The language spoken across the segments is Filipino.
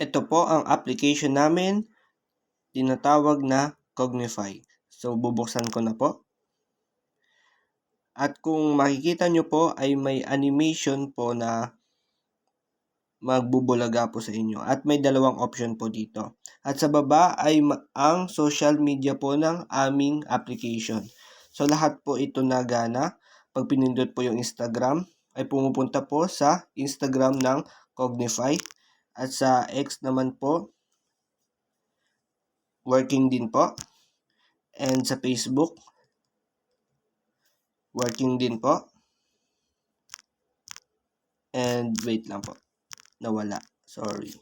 Ito po ang application namin, tinatawag na Cognify. So, bubuksan ko na po. At kung makikita nyo po ay may animation po na magbubulaga po sa inyo. At may dalawang option po dito. At sa baba ay ang social media po ng aming application. So, lahat po ito nagana. Pag pinindot po yung Instagram, ay pumupunta po sa Instagram ng Cognify. At sa X naman po, working din po. And sa Facebook, working din po. And wait lang po, nawala, sorry.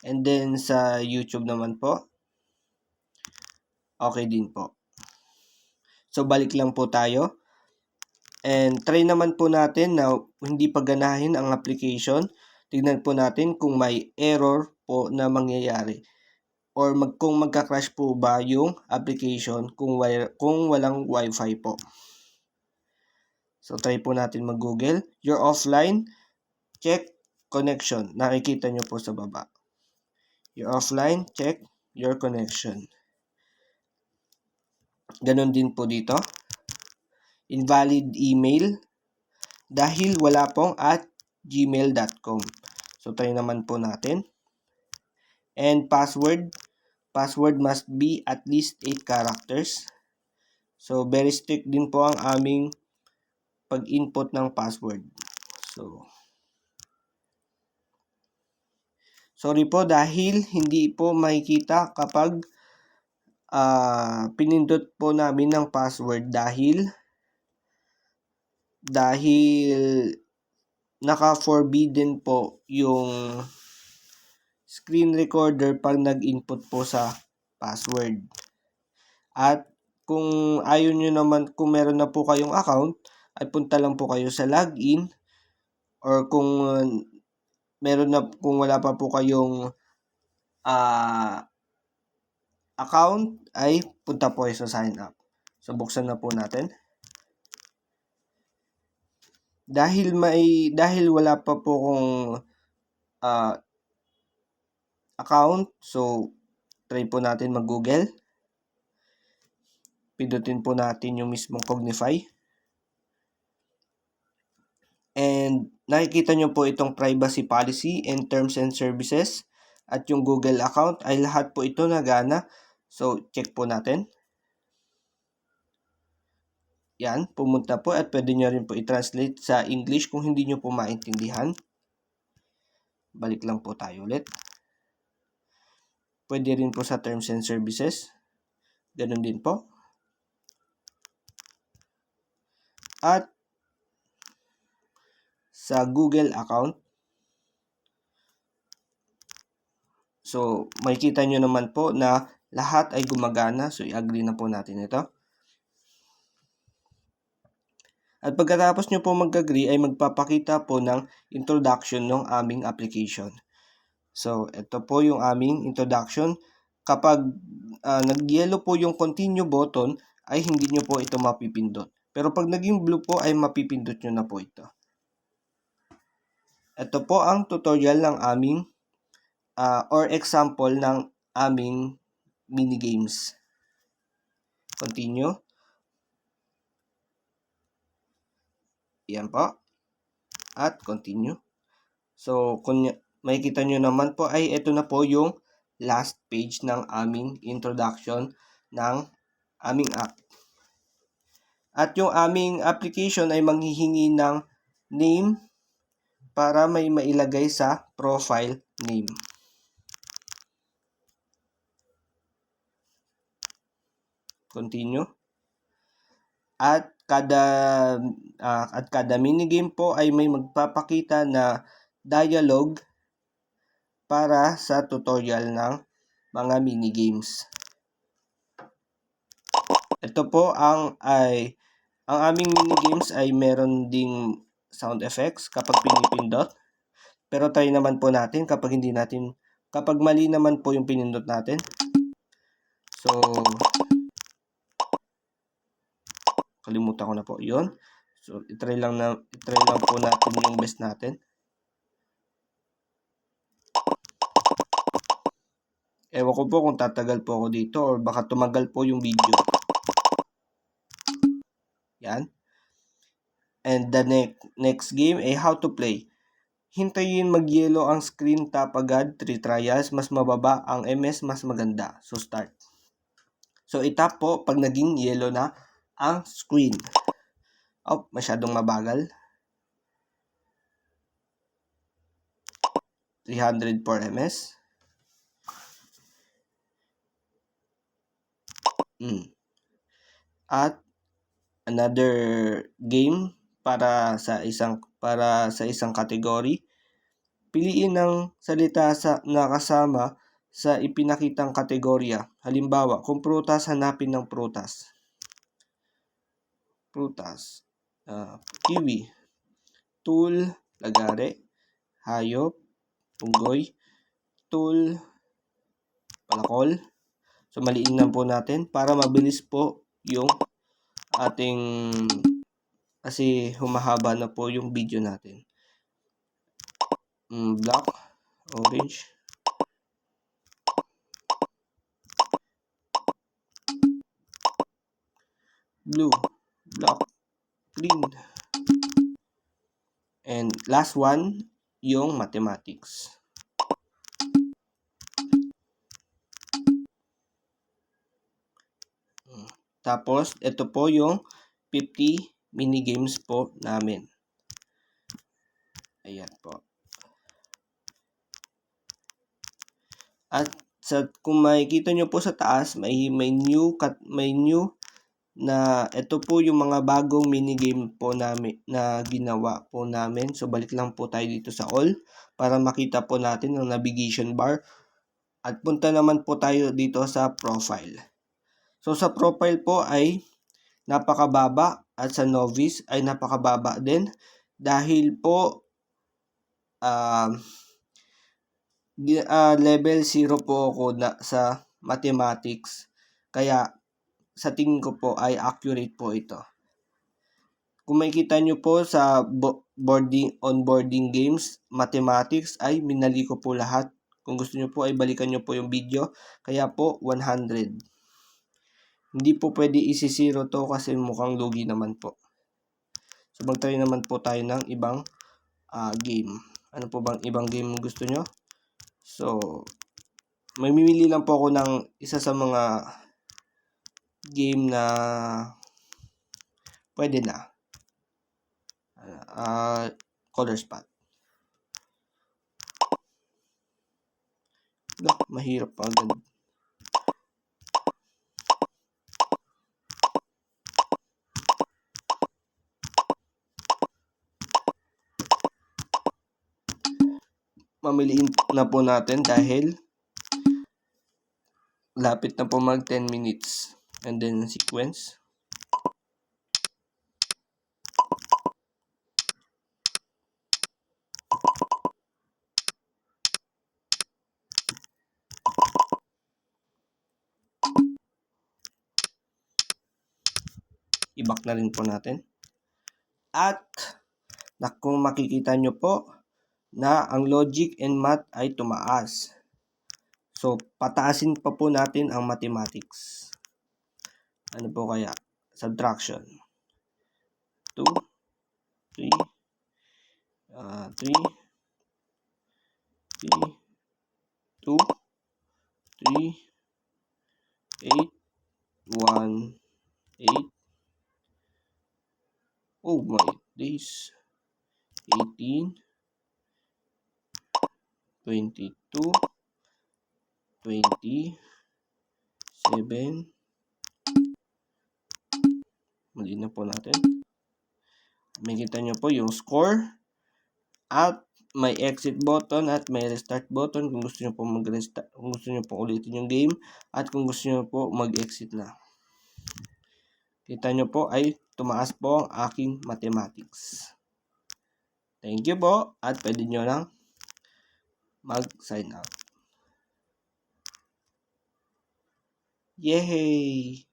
And then sa YouTube naman po, okay din po. So balik lang po tayo. And try naman po natin na hindi paganahin ang application. Tignan po natin kung may error po na mangyayari. Or kung magka-crash po ba yung application kung walang wifi po. So try po natin mag-Google. You're offline, check connection. Nakikita nyo po sa baba. You're offline, check your connection. Ganon din po dito. Invalid email dahil wala pong at gmail.com. So try naman po natin. And password must be at least 8 characters. So very strict din po ang aming pag-input ng password. So sorry po dahil hindi po makikita kapag pinindot po namin ng password dahil naka-forbidden po yung screen recorder pag nag-input po sa password. At kung ayaw nyo naman, kung meron na po kayong account, ay punta lang po kayo sa login, or kung wala pa po kayong account, ay punta po kayo sa sign up. So buksan na po natin. Dahil wala pa po kong account, so try po natin mag-Google. Pindutin po natin yung mismong Cognify. And nakikita nyo po itong privacy policy and terms and services. At yung Google account ay lahat po ito nagana. So check po natin. Yan, pumunta po at pwede nyo rin po i-translate sa English kung hindi nyo po maintindihan. Balik lang po tayo ulit. Pwede rin po sa terms and services. Ganun din po. At sa Google account, so makikita nyo naman po na lahat ay gumagana. So i-agree na po natin ito. At pagkatapos nyo po mag-agree ay magpapakita po ng introduction ng aming application. So ito po yung aming introduction. Kapag nag-yellow po yung continue button ay hindi nyo po ito mapipindot. Pero pag naging blue po ay mapipindot nyo na po ito. Ito po ang tutorial ng aming or example ng aming mini games. Continue. Yan po. At continue. So kung makikita nyo naman po ay ito na po yung last page ng aming introduction ng aming app. At yung aming application ay manghihingi ng name para may mailagay sa profile name. Continue. At kada minigame po ay may magpapakita na dialogue para sa tutorial ng mga minigames. Ito po ang aming minigames ay meron ding sound effects kapag pinipindot. Pero try naman po natin kapag mali naman po yung pinindot natin. So kalimutan ko na po 'yon. So i-try lang po natin yung best natin. Ewan ko po kung tatagal po ako dito or baka tumagal po yung video. Yan. And the next game ay how to play. Hintayin mag-yellow ang screen, tap agad, 3 trials, mas mababa ang MS, mas maganda. So start. So itap po pag naging yellow na ang screen. Oh, masyadong mabagal. 304 MS. At another game para sa isang category. Piliin ang salita na kasama sa ipinakitang kategorya. Halimbawa, kung prutas, hanapin ng prutas. Prutas. Kiwi. Tool, lagare. Hayop, unggoy. Tool, palakol. So, maliin lang po natin para mabilis po yung ating, kasi humahaba na po yung video natin. Black, orange, blue, black, green. And last one, yung mathematics. Tapos, ito po yung 50 mini games po namin. Ayan po. At kung makikita nyo po sa taas, may new na ito po yung mga bagong mini game po namin na ginawa po namin. So balik lang po tayo dito sa all para makita po natin ang navigation bar. At punta naman po tayo dito sa profile. So sa profile po ay napakababa at sa novice ay napakababa din dahil po level 0 po ako sa mathematics, kaya sa tingin ko po ay accurate po ito. Kung makikita nyo po sa onboarding games, mathematics ay minali ko po lahat. Kung gusto nyo po ay balikan nyo po yung video, kaya po 100. Hindi po pwede isi-0 to kasi mukhang lugi naman po. So mag-try naman po tayo ng ibang game. Ano po bang ibang game gusto nyo? So mamimili lang po ako ng isa sa mga game na pwede na. Color spot. Mahirap pa agad. Mamiliin na po natin dahil lapit na po mag 10 minutes. And then sequence. I-back na rin po natin. At kung makikita nyo po na ang logic and math ay tumaas. So pataasin pa po natin ang mathematics. Ano po kaya? Subtraction. 2, 3, 3, 2, 3, 8, 1, 8. Oh my days. 18, 22, 20, 7. Mali na po natin. Makikita nyo po yung score. At may exit button at may restart button kung gusto nyo po mag-restart, kung gusto nyo po ulitin yung game, at kung gusto nyo po mag-exit na. Kita nyo po ay tumaas po ang aking mathematics. Thank you po at pwede nyo lang mag-sign out. Yay!